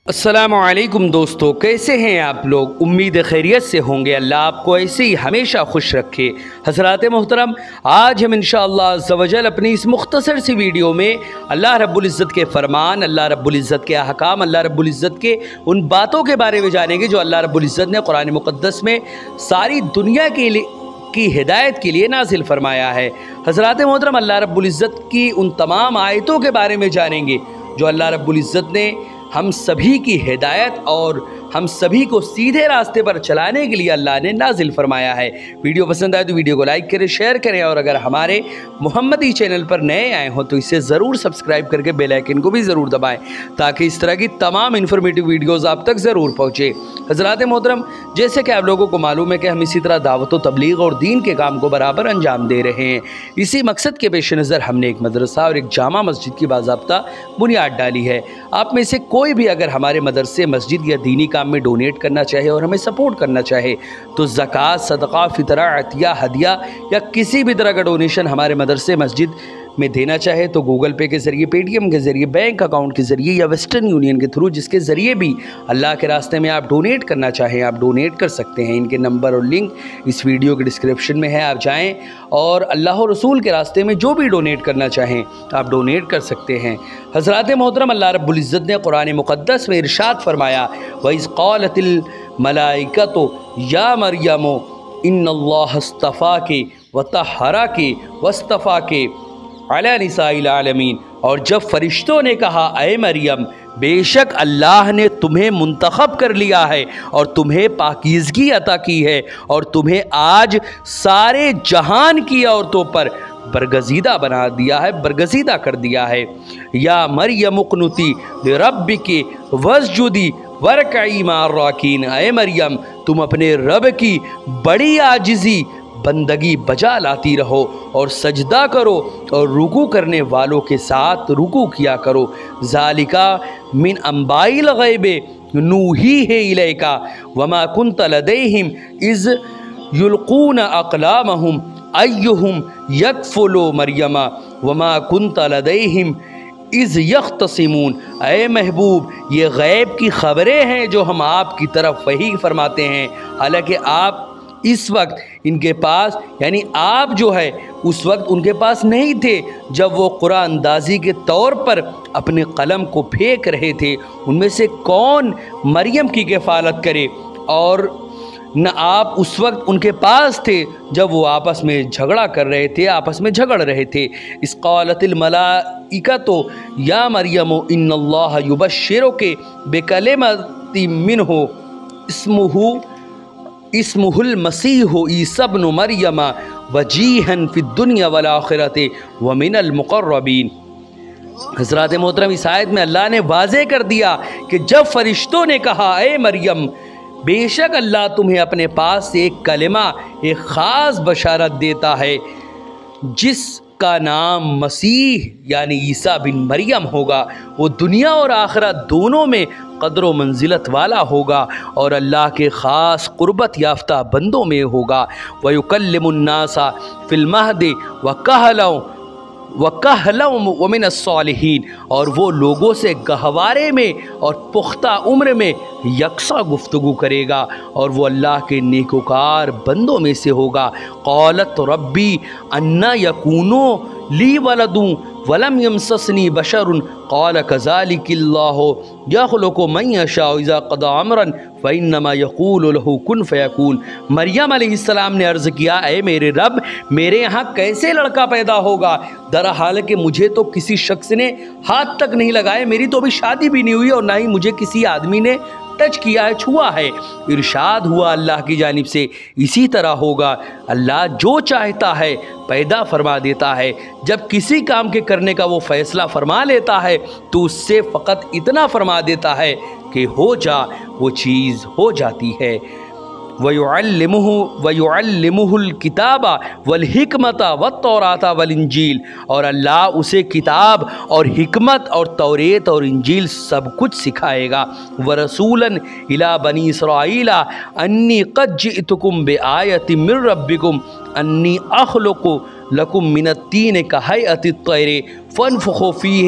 السلام علیکم دوستو، کیسے ہیں آپ لوگ؟ امید خیریت سے ہوں گے۔ اللہ آپ کو ایسے ہی ہمیشہ خوش رکھے۔ حضرات محترم، آج ہم انشاءاللہ عز و جل اپنی اس مختصر سی ویڈیو میں اللہ رب العزت کے فرمان، اللہ رب العزت کے احکام، اللہ رب العزت کے ان باتوں کے بارے میں جانیں گے جو اللہ رب العزت نے قرآن مقدس میں ساری دنیا کی ہدایت کے لیے نازل فرمایا ہے۔ حضرات محترم، اللہ رب العزت کی ان تمام آیتوں کے بارے میں جانیں گے جو اللہ رب العزت نے ہم سبھی کی ہدایت اور ہم سبھی کو سیدھے راستے پر چلانے کے لیے اللہ نے نازل فرمایا ہے۔ ویڈیو پسند آئے تو ویڈیو کو لائک کریں، شیئر کریں، اور اگر ہمارے محمدی چینل پر نئے آئے ہوں تو اسے ضرور سبسکرائب کر کے بیل آئیکن کو بھی ضرور دبائیں تاکہ اس طرح کی تمام انفارمیٹیو ویڈیوز آپ تک ضرور پہنچے۔ حضرات محترم، جیسے کہ آپ لوگوں کو معلوم ہے کہ ہم اسی طرح دعوت و تبلیغ اور دین کے کام کو برابر انجام دے رہے ہیں۔ اسی مقصد کے پیش نظر ہم نے ایک مدرسہ اور ایک جامع مسجد کی باضابطہ بنیاد ڈالی ہے۔ آپ میں سے کوئی بھی اگر ہمارے مدرسے، مسجد یا دینی کام میں ڈونیٹ کرنا چاہے اور ہمیں سپورٹ کرنا چاہے تو زکوٰۃ، صدقہ، فطرہ، عطیہ، ہدیہ یا کسی بھی طرح کا ڈونیشن ہمارے مدرسے، مسجد میں دینا چاہے تو گوگل پے کے ذریعے، پے ٹی ایم کے ذریعے، بینک اکاؤنٹ کے ذریعے یا ویسٹرن یونین کے تھرو، جس کے ذریعے بھی اللہ کے راستے میں آپ ڈونیٹ کرنا چاہیں آپ ڈونیٹ کر سکتے ہیں۔ ان کے نمبر اور لنک اس ویڈیو کے ڈسکرپشن میں ہے، آپ جائیں اور اللہ و رسول کے راستے میں جو بھی ڈونیٹ کرنا چاہیں آپ ڈونیٹ کر سکتے ہیں۔ حضرات محترم، اللہ رب العزت نے قرآن مقدس میں ارشاد فرمایا، وَإِذْ قَالَتِ الْمَلَائِكَةُ يَا مَرْيَمُ إِنَّ اللَّهَ اصْطَفَاكِ وَطَهَّرَكِ وَاصْطَفَاكِ علی نساء العالمین، اور جب فرشتوں نے کہا اے مریم، بے شک اللہ نے تمہیں منتخب کر لیا ہے اور تمہیں پاکیزگی عطا کی ہے اور تمہیں آج سارے جہان کی عورتوں پر برگزیدہ بنا دیا ہے، برگزیدہ کر دیا ہے۔ یا مریم اقنتی لربک واسجدی وارکعی مع الراکعین، اے مریم تم اپنے رب کی بڑی عاجزی بندگی بجا لاتی رہو اور سجدہ کرو اور رکوع کرنے والوں کے ساتھ رکوع کیا کرو۔ ذالک من انباء الغیب نوحیہ الیک وما کنت لدیہم اذ یلقون اقلامہم ایہم یکفل مریم وما کنت لدیہم اذ یختصمون، اے محبوب یہ غیب کی خبریں ہیں جو ہم آپ کی طرف وحی فرماتے ہیں، حالانکہ آپ اس وقت ان کے پاس، یعنی آپ جو ہے اس وقت ان کے پاس نہیں تھے جب وہ قرآن اندازی کے طور پر اپنے قلم کو پھینک رہے تھے۔ ان میں سے کون مریم کی کفالت کرے، اور نہ آپ اس وقت ان کے پاس تھے جب وہ آپس میں جھگڑا کر رہے تھے، آپس میں جھگڑ رہے تھے۔ اذ قالت الملائکۃ یا مریم ان اللہ یبشرک بکلمۃ منہ اسمہ المسیح عیسی ابن مریم وجیہا فی الدنیا والآخرۃ ومن المقربین۔ حضرات محترم، اس آیت میں اللہ نے واضح کر دیا کہ جب فرشتوں نے کہا اے مریم، بے شک اللہ تمہیں اپنے پاس سے ایک کلمہ، ایک خاص بشارت دیتا ہے جس کا نام مسیح یعنی عیسیٰ بن مریم ہوگا، وہ دنیا اور آخرت دونوں میں قدر و منزلت والا ہوگا اور اللہ کے خاص قربت یافتہ بندوں میں ہوگا۔ وَيُكَلِّمُ النَّاسَ فِي الْمَهْدِ وَكَهْلًا وَمِنَ الصَّالِحِينَ، اور وہ لوگوں سے گہوارے میں اور پختہ عمر میں یکساں گفتگو کرے گا اور وہ اللہ کے نیکوکار بندوں میں سے ہوگا۔ قالت ربی انا یکون لی ولد ولم یمسسنی بشر قال کذالک اللہ یخلق من یشاء اذا قضى امرا فانما یقول له کن فیکون۔ مریم علیہ السلام نے عرض کیا، اے میرے رب، میرے یہاں کیسے لڑکا پیدا ہوگا، درحال کہ مجھے تو کسی شخص نے ہاتھ تک نہیں لگائے، میری تو ابھی شادی بھی نہیں ہوئی اور نہ ہی مجھے کسی آدمی نے ٹچ کیا ہے، چھوا ہے۔ ارشاد ہوا اللہ کی جانب سے اسی طرح ہوگا، اللہ جو چاہتا ہے پیدا فرما دیتا ہے۔ جب کسی کام کے کرنے کا وہ فیصلہ فرما لیتا ہے تو اس سے فقط اتنا فرما دیتا ہے کہ ہو جا، وہ چیز ہو جاتی ہے۔ وَيُعَلِّمُهُ الْكِتَابَ وَالْحِكْمَةَ وَالتَّوْرَاةَ وَالْإِنْجِيلَ، اور اللہ اسے کتاب اور حکمت اور توریت اور انجیل سب کچھ سکھائے گا۔ وَرَسُولًا إِلَى بَنِي إِسْرَائِيلَ أَنِّي قَدْ جِئْتُكُمْ بِآيَةٍ مِّن رَّبِّكُمْ أَنِّي أَخْلُقُ لَكُم مِّنَ الطِّينِ كَهَيْئَةِ الطَّيْرِ فَانفُخُوا فِيهِ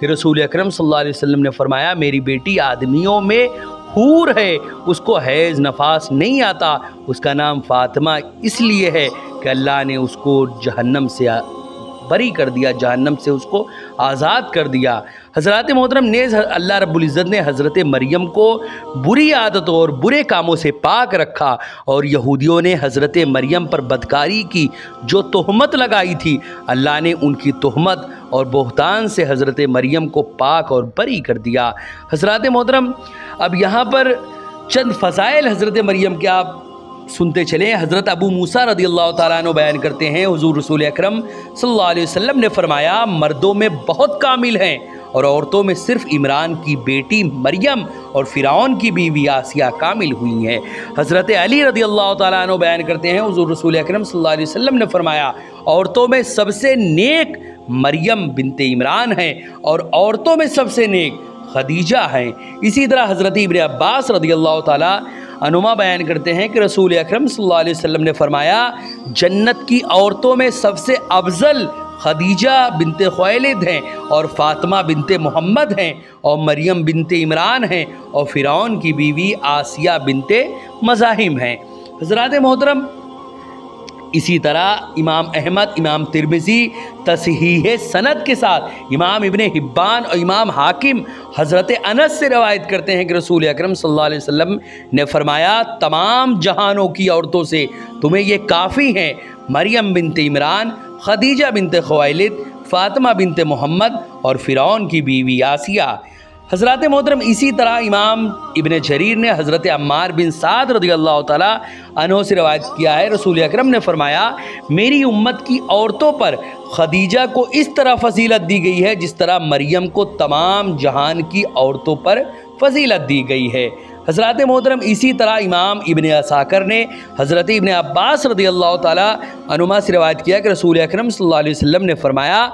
پھر رسول اکرم صلی اللہ علیہ وسلم نے فرمایا میری بیٹی آدمیوں میں حور ہے، اس کو حیض نفاس نہیں آتا، اس کا نام فاطمہ اس لیے ہے کہ اللہ نے اس کو جہنم سے بری کر دیا، جہنم سے اس کو آزاد کر دیا۔ حضرات محترم، نیز اللہ رب العزت نے حضرت مریم کو بری عادتوں اور برے کاموں سے پاک رکھا، اور یہودیوں نے حضرت مریم پر بدکاری کی جو تہمت لگائی تھی، اللہ نے ان کی تہمت اور بہتان سے حضرت مریم کو پاک اور بری کر دیا۔ حضرات محترم، اب یہاں پر چند فضائل حضرت مریم کے آپ سنتے چلیں۔ حضرت ابو موسیٰ رضی اللہ تعالیٰ عنہ بیان کرتے ہیں، حضور رسول اکرم صلی اللہ علیہ وسلم نے فرمایا مردوں میں بہت کامل ہیں اور عورتوں میں صرف عمران کی بیٹی مریم اور فرعون کی بیوی آسیہ کامل ہوئی ہیں۔ حضرت علی رضی اللہ تعالیٰ عنہ بیان کرتے ہیں، حضور رسول اکرم صلی اللہ علیہ وسلم نے فرمایا عورتوں میں سب سے نیک مریم بنت عمران ہیں اور عورتوں میں سب سے نیک خدیجہ ہیں۔ اسی طرح حضرت ابن عباس رضی اللہ تعالیٰ عنہما بیان کرتے ہیں کہ رسول اکرم صلی اللہ علیہ وسلم نے فرمایا جنت کی عورتوں میں سب سے افضل خدیجہ بنت خویلد ہیں اور فاطمہ بنت محمد ہیں اور مریم بنت عمران ہیں اور فرعون کی بیوی آسیہ بنت مزاحم ہیں۔ حضرات محترم، اسی طرح امام احمد، امام ترمذی تصحیح سند کے ساتھ، امام ابن حبان اور امام حاکم حضرت انس سے روایت کرتے ہیں کہ رسول اکرم صلی اللہ علیہ وسلم نے فرمایا تمام جہانوں کی عورتوں سے تمہیں یہ کافی ہیں، مریم بنت عمران، خدیجہ بنت خویلد، فاطمہ بنت محمد اور فرعون کی بیوی آسیہ۔ حضرات محترم، اسی طرح امام ابن جریر نے حضرت عمار بن سعد رضی اللہ تعالیٰ عنہ سے روایت کیا ہے، رسول اکرم نے فرمایا میری امت کی عورتوں پر خدیجہ کو اس طرح فضیلت دی گئی ہے جس طرح مریم کو تمام جہان کی عورتوں پر فضیلت دی گئی ہے۔ حضرات محترم، اسی طرح امام ابن عساکر نے حضرت ابن عباس رضی اللہ تعالیٰ عنہما سے روایت کیا کہ رسول اکرم صلی اللہ علیہ وسلم نے فرمایا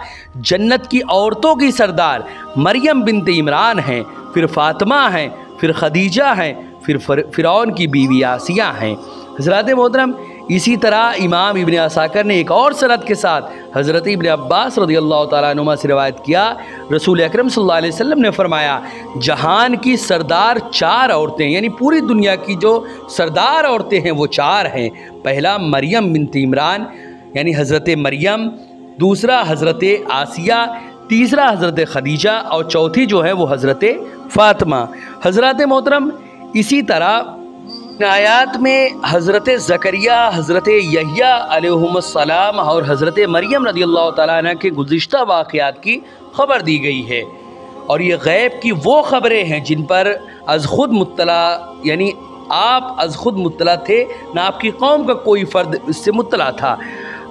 جنت کی عورتوں کی سردار مریم بنت عمران ہیں، پھر فاطمہ ہیں، پھر خدیجہ ہیں، پھر فرعون کی بیوی آسیہ ہیں۔ حضرات محترم، اسی طرح امام ابن عساکر نے ایک اور سند کے ساتھ حضرت ابن عباس رضی اللہ تعالیٰ عنہما سے روایت کیا، رسول اکرم صلی اللہ علیہ وسلم نے فرمایا جہان کی سردار 4 عورتیں، یعنی پوری دنیا کی جو سردار عورتیں ہیں وہ 4 ہیں۔ پہلا مریم بنت عمران یعنی حضرت مریم، دوسرا حضرت آسیہ، تیسرا حضرت خدیجہ اور چوتھی جو ہے وہ حضرت فاطمہ۔ حضرات محترم، اسی طرح آیات میں حضرت زکریا، حضرت یحییٰ علیہم السلام اور حضرت مریم رضی اللہ تعالیٰ عنہ کے گزشتہ واقعات کی خبر دی گئی ہے، اور یہ غیب کی وہ خبریں ہیں جن پر از خود مطلع، یعنی آپ از خود مطلع تھے، نہ آپ کی قوم کا کوئی فرد اس سے مطلع تھا۔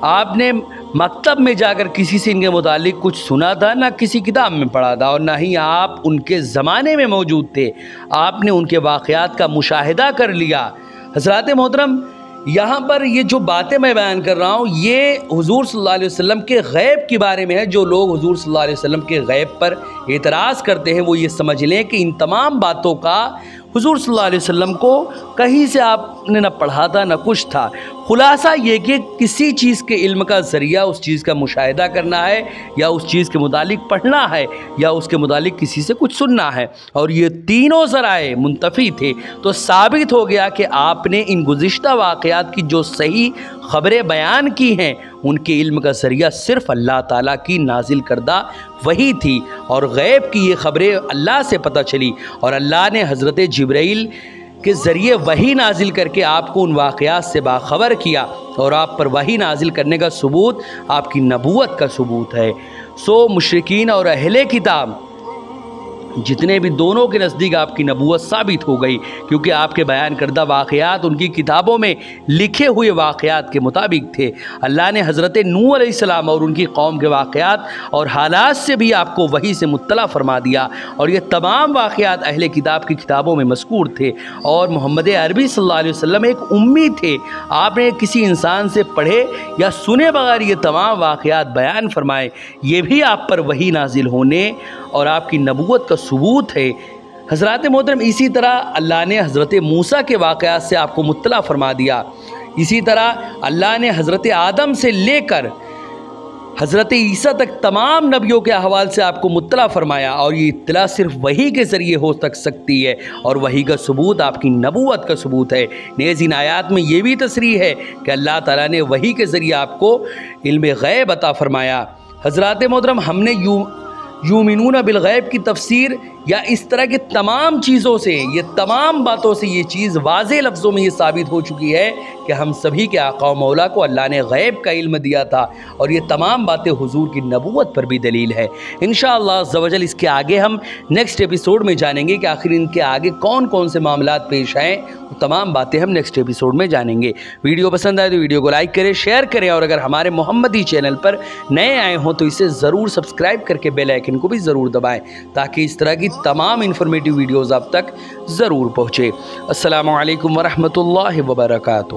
آپ نے مکتب میں جا کر کسی سے ان کے متعلق کچھ سنا تھا، نہ کسی کتاب میں پڑھا تھا، اور نہ ہی آپ ان کے زمانے میں موجود تھے، آپ نے ان کے واقعات کا مشاہدہ کر لیا۔ حضرات محترم، یہاں پر یہ جو باتیں میں بیان کر رہا ہوں یہ حضور صلی اللہ علیہ وسلم کے غیب کے بارے میں ہے۔ جو لوگ حضور صلی اللہ علیہ وسلم کے غیب پر اعتراض کرتے ہیں وہ یہ سمجھ لیں کہ ان تمام باتوں کا حضور صلی اللہ علیہ وسلم کو کہیں سے آپ نے نہ پڑھا تھا نہ کچھ تھا۔ خلاصہ یہ کہ کسی چیز کے علم کا ذریعہ اس چیز کا مشاہدہ کرنا ہے، یا اس چیز کے متعلق پڑھنا ہے، یا اس کے متعلق کسی سے کچھ سننا ہے، اور یہ تینوں ذرائع منتفی تھے، تو ثابت ہو گیا کہ آپ نے ان گزشتہ واقعات کی جو صحیح خبریں بیان کی ہیں ان کے علم کا ذریعہ صرف اللہ تعالیٰ کی نازل کردہ وحی تھی، اور غیب کی یہ خبریں اللہ سے پتہ چلی، اور اللہ نے حضرت جبرائیل کے ذریعے وحی نازل کر کے آپ کو ان واقعات سے باخبر کیا، اور آپ پر وحی نازل کرنے کا ثبوت آپ کی نبوت کا ثبوت ہے۔ سو مشرکین اور اہل کتاب جتنے بھی دونوں کے نزدیک آپ کی نبوت ثابت ہو گئی، کیونکہ آپ کے بیان کردہ واقعات ان کی کتابوں میں لکھے ہوئے واقعات کے مطابق تھے۔ اللہ نے حضرت نوح علیہ السلام اور ان کی قوم کے واقعات اور حالات سے بھی آپ کو وحی سے مطلع فرما دیا، اور یہ تمام واقعات اہل کتاب کی کتابوں میں مذکور تھے۔ اور محمد عربی صلی اللہ علیہ وسلم ایک امی تھے، آپ نے کسی انسان سے پڑھے یا سنے بغیر یہ تمام واقعات بیان فرمائے، یہ بھی آپ پر وحی نازل ہونے اور آپ کی نبوت کا ثبوت ہے۔ حضرات محترم، اسی طرح اللہ نے حضرت موسیٰ کے واقعات سے آپ کو مطلع فرما دیا۔ اسی طرح اللہ نے حضرت آدم سے لے کر حضرت عیسیٰ تک تمام نبیوں کے احوال سے آپ کو مطلع فرمایا، اور یہ اطلاع صرف وحی کے ذریعے ہو سکتی ہے، اور وحی کا ثبوت آپ کی نبوت کا ثبوت ہے۔ نیز ان آیات میں یہ بھی تصریح ہے کہ اللہ تعالیٰ نے وحی کے ذریعے آپ کو علم غیب عطا فرمایا۔ حضرات محترم، ہم نے یومنون بالغیب کی تفسیر یا اس طرح کی تمام چیزوں سے، یہ تمام باتوں سے یہ چیز واضح لفظوں میں یہ ثابت ہو چکی ہے کہ ہم سبھی کے آقا و مولا کو اللہ نے غیب کا علم دیا تھا، اور یہ تمام باتیں حضور کی نبوت پر بھی دلیل ہے۔ انشاءاللہ عز و جل اس کے آگے ہم نیکسٹ ایپیسوڈ میں جانیں گے کہ آخر ان کے آگے کون کون سے معاملات پیش آئیں، وہ تمام باتیں ہم نیکسٹ ایپیسوڈ میں جانیں گے۔ ویڈیو پسند آئے تو ویڈیو کو لائک کریں، شیئر کریں، اور اگر ہمارے محمدی چینل پر نئے آئے ہوں تو اسے ضرور سبسکرائب کر کے بیل آئیکن کو بھی ضرور دبائیں، تاکہ اس طرح کی تمام انفارمیٹیو ویڈیوز آپ تک ضرور پہنچے۔ السلام علیکم ورحمۃ اللہ وبرکاتہ۔